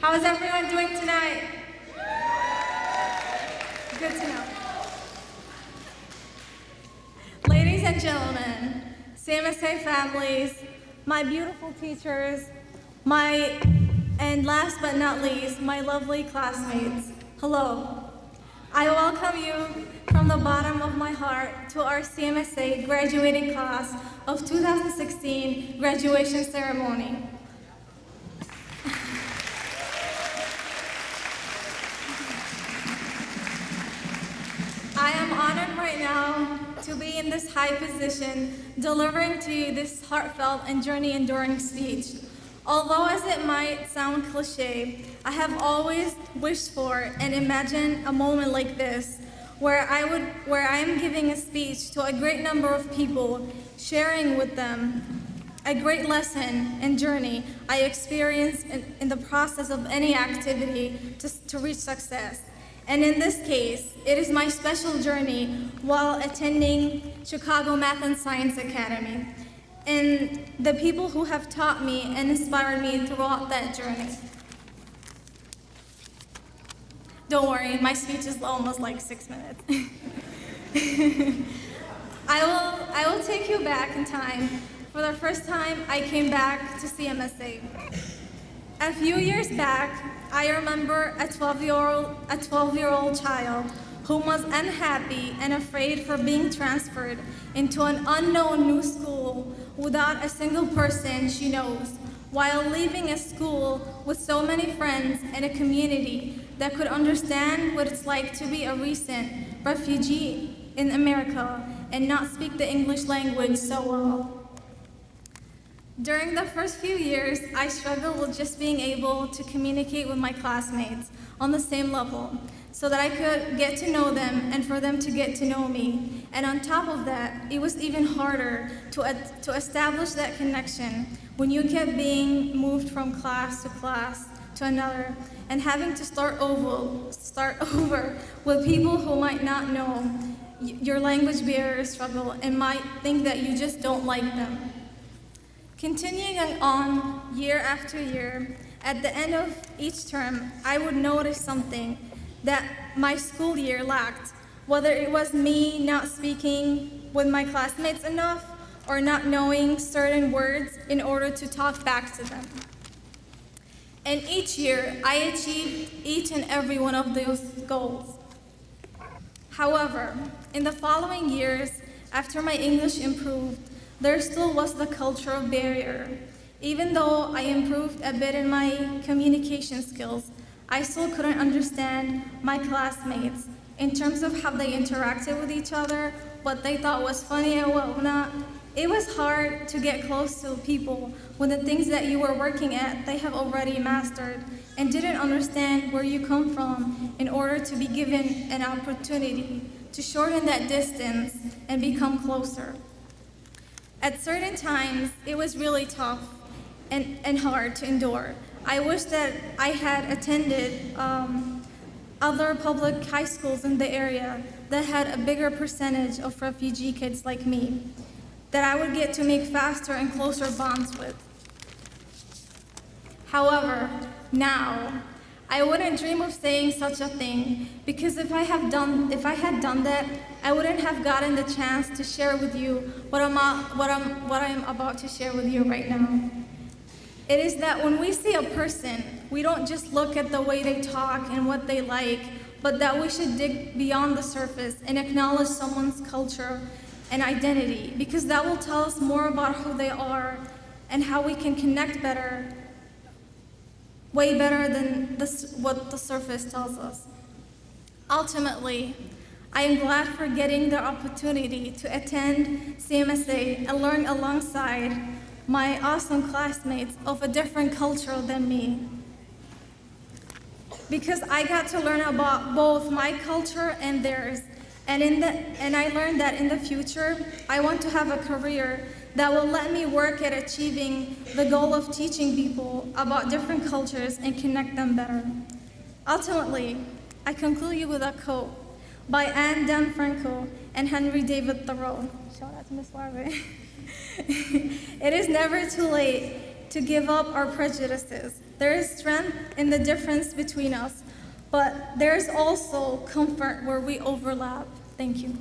How's everyone doing tonight? Good to know. Ladies and gentlemen, CMSA families, my beautiful teachers, and last but not least, my lovely classmates, hello. I welcome you from the bottom of my heart to our CMSA graduating class of 2016 graduation ceremony. I am honored right now to be in this high position, delivering to you this heartfelt and journey-enduring speech. Although as it might sound cliche, I have always wished for and imagined a moment like this, where I am giving a speech to a great number of people, sharing with them a great lesson and journey I experienced in the process of any activity to reach success. And in this case, it is my special journey while attending Chicago Math and Science Academy, and the people who have taught me and inspired me throughout that journey. Don't worry, my speech is almost like 6 minutes. I will take you back in time. For the first time, I came back to CMSA. A few years back, I remember a 12-year-old child who was unhappy and afraid for being transferred into an unknown new school without a single person she knows, while leaving a school with so many friends and a community that could understand what it's like to be a recent refugee in America and not speak the English language so well. During the first few years, I struggled with just being able to communicate with my classmates on the same level so that I could get to know them and for them to get to know me. And on top of that, it was even harder to establish that connection when you kept being moved from class to another and having to start over with people who might not know your language barrier struggle and might think that you just don't like them. Continuing on year after year, at the end of each term, I would notice something that my school year lacked, whether it was me not speaking with my classmates enough or not knowing certain words in order to talk back to them. And each year, I achieved each and every one of those goals. However, in the following years, after my English improved, there still was the cultural barrier. Even though I improved a bit in my communication skills, I still couldn't understand my classmates in terms of how they interacted with each other, what they thought was funny and what not. It was hard to get close to people when the things that you were working at they have already mastered and didn't understand where you come from in order to be given an opportunity to shorten that distance and become closer. At certain times, it was really tough and hard to endure. I wish that I had attended other public high schools in the area that had a bigger percentage of refugee kids like me, that I would get to make faster and closer bonds with. However, now, I wouldn't dream of saying such a thing, because if I had done that, I wouldn't have gotten the chance to share with you what I'm about to share with you right now. It is that when we see a person, we don't just look at the way they talk and what they like, but that we should dig beyond the surface and acknowledge someone's culture and identity, because that will tell us more about who they are and how we can connect better, way better than what the surface tells us. Ultimately, I am glad for getting the opportunity to attend CMSA and learn alongside my awesome classmates of a different culture than me. Because I got to learn about both my culture and theirs, and I learned that in the future, I want to have a career that will let me work at achieving the goal of teaching people about different cultures and connect them better. Ultimately, I conclude with a quote by Anne Franco and Henry David Thoreau. Shout out to Miss Larve. It is never too late to give up our prejudices There is strength in the difference between us, but there's also comfort where we overlap. Thank you.